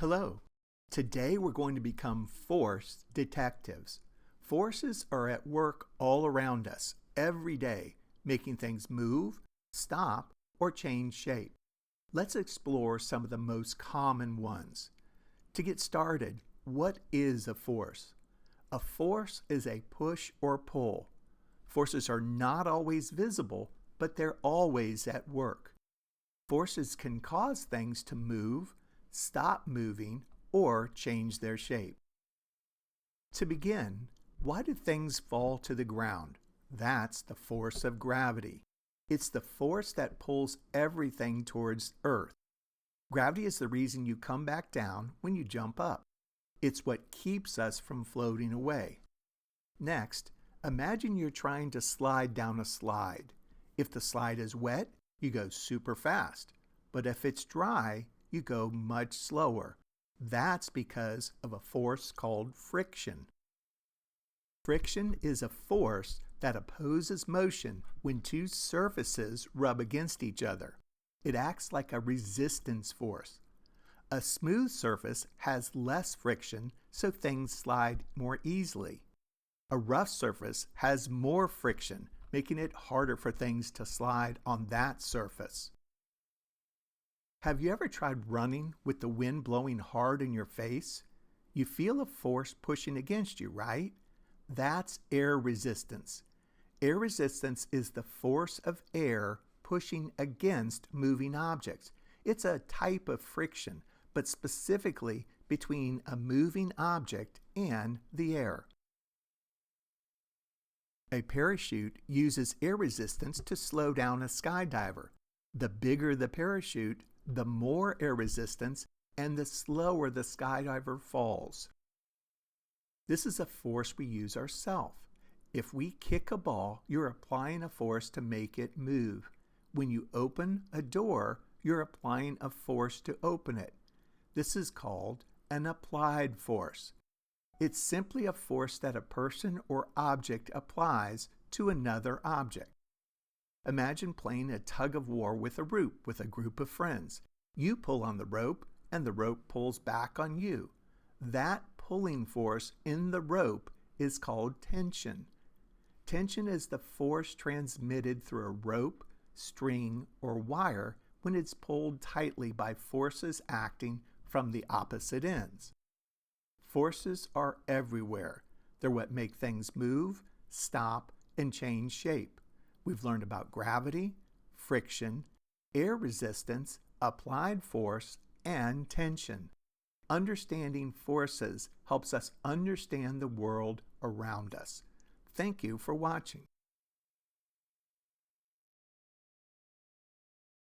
Hello. Today we're going to become force detectives. Forces are at work all around us every day, making things move, stop, or change shape. Let's explore some of the most common ones. To get started, what is a force? A force is a push or pull. Forces are not always visible, but they're always at work. Forces can cause things to move, stop moving, or change their shape. To begin, why do things fall to the ground? That's the force of gravity. It's the force that pulls everything towards Earth. Gravity is the reason you come back down when you jump up. It's what keeps us from floating away. Next, imagine you're trying to slide down a slide. If the slide is wet, you go super fast. But if it's dry, you go much slower. That's because of a force called friction. Friction is a force that opposes motion when two surfaces rub against each other. It acts like a resistance force. A smooth surface has less friction, so things slide more easily. A rough surface has more friction, making it harder for things to slide on that surface. Have you ever tried running with the wind blowing hard in your face? You feel a force pushing against you, right? That's air resistance. Air resistance is the force of air pushing against moving objects. It's a type of friction, but specifically between a moving object and the air. A parachute uses air resistance to slow down a skydiver. The bigger the parachute, the more air resistance, and the slower the skydiver falls. This is a force we use ourselves. If we kick a ball, you're applying a force to make it move. When you open a door, you're applying a force to open it. This is called an applied force. It's simply a force that a person or object applies to another object. Imagine playing a tug-of-war with a rope with a group of friends. You pull on the rope, and the rope pulls back on you. That pulling force in the rope is called tension. Tension is the force transmitted through a rope, string, or wire when it's pulled tightly by forces acting from the opposite ends. Forces are everywhere. They're what make things move, stop, and change shape. We've learned about gravity, friction, air resistance, applied force, and tension. Understanding forces helps us understand the world around us. Thank you for watching.